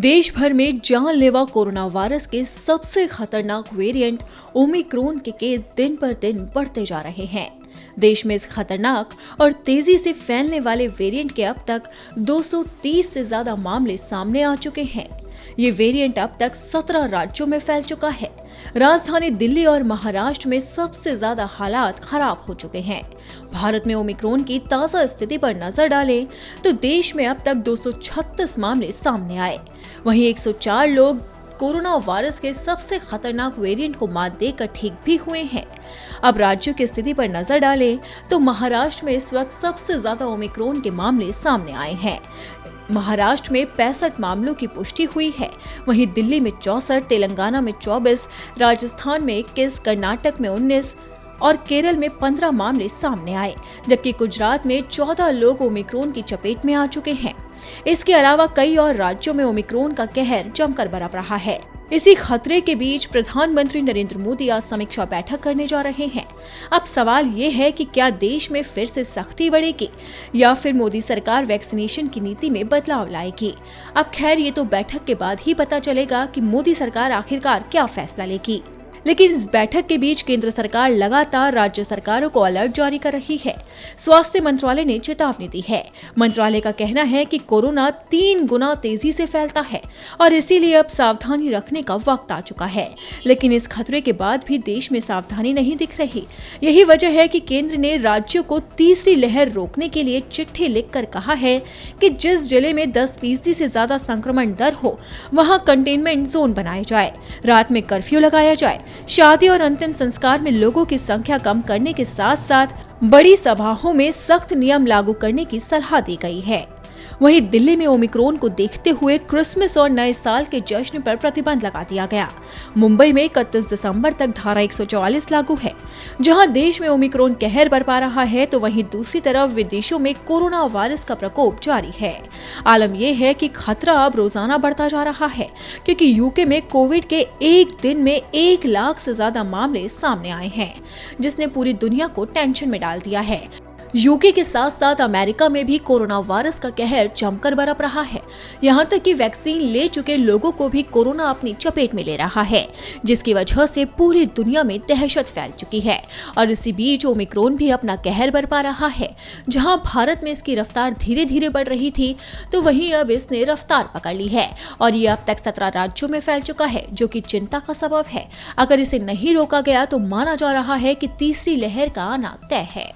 देश भर में जानलेवा कोरोना वायरस के सबसे खतरनाक वेरिएंट ओमिक्रॉन के केस दिन पर दिन बढ़ते जा रहे हैं। देश में इस खतरनाक और तेजी से फैलने वाले वेरिएंट के अब तक 230 से ज्यादा मामले सामने आ चुके हैं। ये वेरिएंट अब तक 17 राज्यों में फैल चुका है। राजधानी दिल्ली और महाराष्ट्र में सबसे ज्यादा हालात खराब हो चुके हैं। भारत में ओमिक्रॉन की ताजा स्थिति पर नजर डालें तो देश में अब तक 236 मामले सामने आए। वहीं 104 लोग कोरोना वायरस के सबसे खतरनाक वेरिएंट को मात देकर ठीक भी हुए हैं। अब राज्यों की स्थिति पर नजर डालें तो महाराष्ट्र में इस वक्त सबसे ज्यादा ओमिक्रॉन के मामले सामने आए हैं। महाराष्ट्र में 65 मामलों की पुष्टि हुई है। वहीं दिल्ली में 64, तेलंगाना में 24, राजस्थान में 21, कर्नाटक में 19 और केरल में 15 मामले सामने आए, जबकि गुजरात में 14 लोग ओमिक्रॉन की चपेट में आ चुके हैं। इसके अलावा कई और राज्यों में ओमिक्रॉन का कहर जमकर बरप रहा है। इसी खतरे के बीच प्रधानमंत्री नरेंद्र मोदी आज समीक्षा बैठक करने जा रहे हैं। अब सवाल ये है कि क्या देश में फिर से सख्ती बढ़ेगी या फिर मोदी सरकार वैक्सीनेशन की नीति में बदलाव लाएगी। अब खैर ये तो बैठक के बाद ही पता चलेगा कि मोदी सरकार आखिरकार क्या फैसला लेगी। लेकिन इस बैठक के बीच केंद्र सरकार लगातार राज्य सरकारों को अलर्ट जारी कर रही है। स्वास्थ्य मंत्रालय ने चेतावनी दी है। मंत्रालय का कहना है कि कोरोना 3 गुना तेजी से फैलता है और इसीलिए अब सावधानी रखने का वक्त आ चुका है। लेकिन इस खतरे के बाद भी देश में सावधानी नहीं दिख रही। यही वजह है कि केंद्र ने राज्यों को तीसरी लहर रोकने के लिए चिट्ठी लिखकर कहा है कि जिस जिले में 10% से ज्यादा संक्रमण दर हो वहां कंटेनमेंट जोन बनाए जाए, रात में कर्फ्यू लगाया जाए, शादी और अंतिम संस्कार में लोगों की संख्या कम करने के साथ साथ बड़ी सभाओं में सख्त नियम लागू करने की सलाह दी गई है। वहीं दिल्ली में ओमिक्रॉन को देखते हुए क्रिसमस और नए साल के जश्न पर प्रतिबंध लगा दिया गया। मुंबई में 31 दिसंबर तक धारा 144 लागू है। जहां देश में ओमिक्रॉन कहर बरपा रहा है तो वहीं दूसरी तरफ विदेशों में कोरोना वायरस का प्रकोप जारी है। आलम यह है कि खतरा अब रोजाना बढ़ता जा रहा है, क्योंकि यूके में कोविड के एक दिन में 1 लाख से ज्यादा मामले सामने आए हैं, जिसने पूरी दुनिया को टेंशन में डाल दिया है। यूके के साथ साथ अमेरिका में भी कोरोना वायरस का कहर जमकर बरप रहा है। यहाँ तक कि वैक्सीन ले चुके लोगों को भी कोरोना अपनी चपेट में ले रहा है, जिसकी वजह से पूरी दुनिया में दहशत फैल चुकी है। और इसी बीच ओमिक्रॉन भी अपना कहर बरपा रहा है। जहाँ भारत में इसकी रफ्तार धीरे धीरे बढ़ रही थी तो वहीं अब इसने रफ्तार पकड़ ली है और ये अब तक 17 राज्यों में फैल चुका है, जो कि चिंता का सबब है। अगर इसे नहीं रोका गया तो माना जा रहा है कि तीसरी लहर का आना तय है।